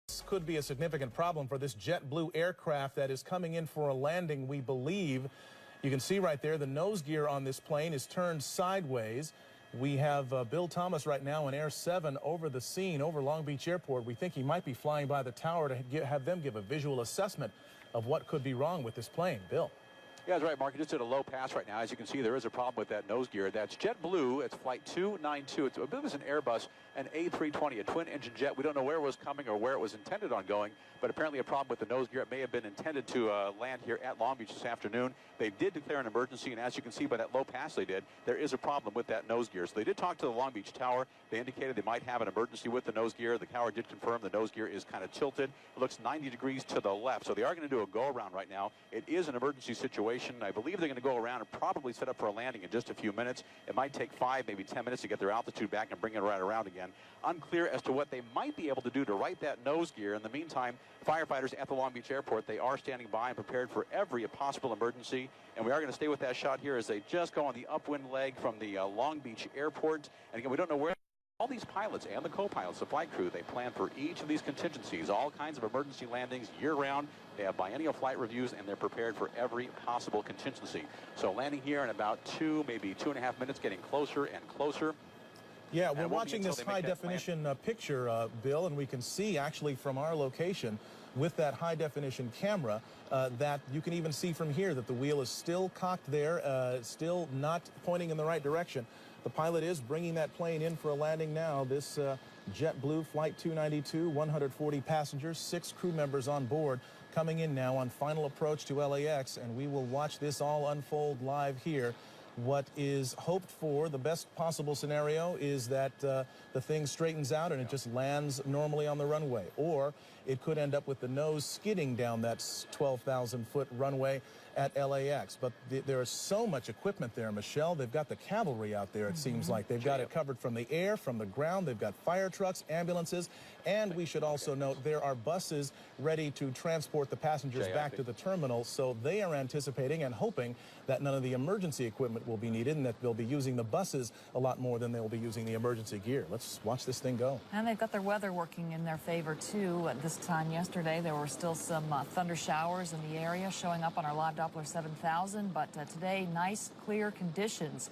This could be a significant problem for this JetBlue aircraft that is coming in for a landing, we believe. You can see right there the nose gear on this plane is turned sideways. We have Bill Thomas right now in Air 7 over the scene, over Long Beach Airport. We think he might be flying by the tower to have them give a visual assessment of what could be wrong with this plane. Bill. Yeah, that's right, Mark. You're just at a low pass right now. As you can see, there is a problem with that nose gear. That's JetBlue. It's Flight 292. It's a bit of an Airbus, an A320, a twin-engine jet. We don't know where it was coming or where it was intended on going, but apparently a problem with the nose gear. It may have been intended to land here at Long Beach this afternoon. They did declare an emergency, and as you can see by that low pass they did, there is a problem with that nose gear. So they did talk to the Long Beach Tower. They indicated they might have an emergency with the nose gear. The tower did confirm the nose gear is kind of tilted. It looks 90 degrees to the left, so they are going to do a go-around right now. It is an emergency situation. I believe they're going to go around and probably set up for a landing in just a few minutes. It might take 5, maybe 10 minutes to get their altitude back and bring it right around again. Unclear as to what they might be able to do to right that nose gear. In the meantime, firefighters at the Long Beach Airport, they are standing by and prepared for every possible emergency. And we are going to stay with that shot here as they just go on the upwind leg from the Long Beach Airport. And again, we don't know where all these pilots and the co-pilots, the flight crew, they plan for each of these contingencies, all kinds of emergency landings year-round. They have biennial flight reviews, and they're prepared for every possible contingency. So landing here in about 2, maybe 2.5 minutes, getting closer and closer. Yeah, we're watching this high-definition picture, Bill, and we can see actually from our location with that high-definition camera that you can even see from here that the wheel is still cocked there, still not pointing in the right direction. The pilot is bringing that plane in for a landing now. This JetBlue Flight 292, 140 passengers, 6 crew members on board, coming in now on final approach to LAX, and we will watch this all unfold live here. What is hoped for, the best possible scenario, is that the thing straightens out and it just lands normally on the runway. Or it could end up with the nose skidding down that 12,000-foot runway at LAX. But there is so much equipment there, Michelle. They've got the cavalry out there, it seems like. They've got it covered from the air, from the ground. They've got fire trucks, ambulances, and we should also note there are buses ready to transport the passengers back to the terminal. So they are anticipating and hoping that none of the emergency equipment will be needed and that they'll be using the buses a lot more than they'll be using the emergency gear. Let's watch this thing go. And they've got their weather working in their favor, too. At this time yesterday, there were still some thunder showers in the area showing up on our live Doppler 7000. But today, nice, clear conditions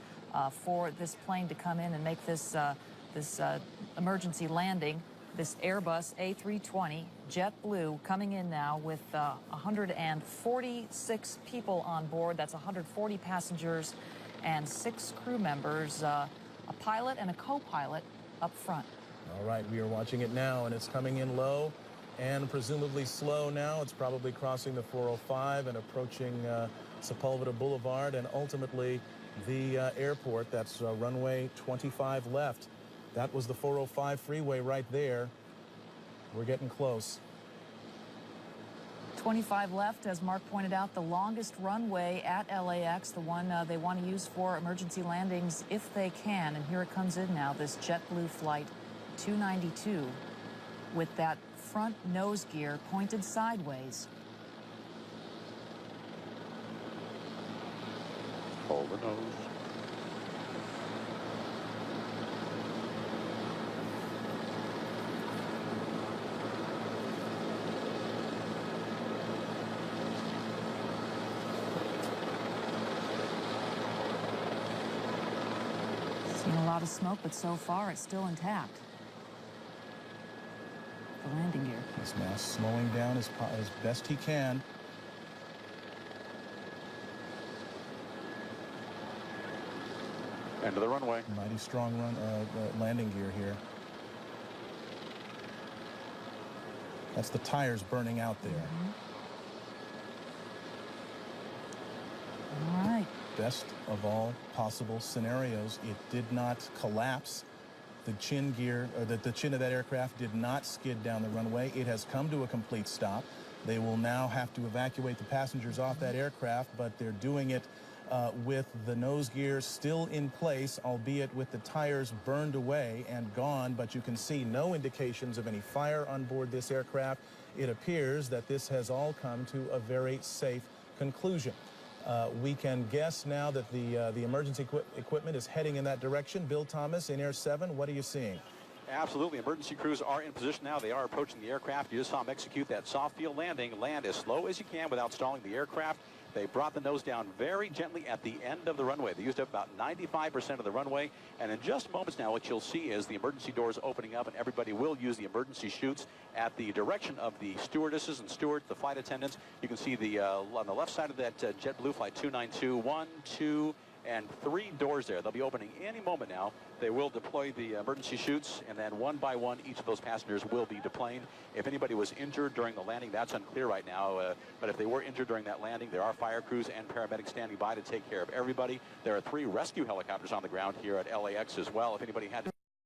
for this plane to come in and make this, emergency landing. This Airbus A320 JetBlue coming in now with 146 people on board. That's 140 passengers and 6 crew members, a pilot and a co-pilot up front. All right, we are watching it now, and it's coming in low and presumably slow now. It's probably crossing the 405 and approaching Sepulveda Boulevard and ultimately the airport. That's runway 25 left. That was the 405 freeway right there. We're getting close. 25 left, as Mark pointed out, the longest runway at LAX, the one they want to use for emergency landings if they can. And here it comes in now, this JetBlue Flight 292 with that front nose gear pointed sideways. Hold the nose. Seen a lot of smoke, but so far it's still intact. The landing gear. This mast slowing down as best he can. End of the runway. Mighty strong landing gear here. That's the tires burning out there. All right. Best of all possible scenarios, it did not collapse. The chin gear, or the chin of that aircraft did not skid down the runway. It has come to a complete stop. They will now have to evacuate the passengers off that aircraft, but they're doing it with the nose gear still in place, albeit with the tires burned away and gone, but you can see no indications of any fire on board this aircraft. It appears that this has all come to a very safe conclusion. We can guess now that the emergency equipment is heading in that direction. Bill Thomas in Air 7, what are you seeing? Absolutely. Emergency crews are in position now. They are approaching the aircraft. You just saw them execute that soft field landing. Land as slow as you can without stalling the aircraft. They brought the nose down very gently at the end of the runway. They used up about 95% of the runway. And in just moments now, what you'll see is the emergency doors opening up, and everybody will use the emergency chutes at the direction of the stewardesses and stewards, the flight attendants. You can see the on the left side of that JetBlue Flight 292, 1, 2, and 3 doors there. They'll be opening any moment now. They will deploy the emergency chutes, and then one by one, each of those passengers will be deplaned. If anybody was injured during the landing, that's unclear right now. But if they were injured during that landing, there are fire crews and paramedics standing by to take care of everybody. There are 3 rescue helicopters on the ground here at LAX as well. If anybody had to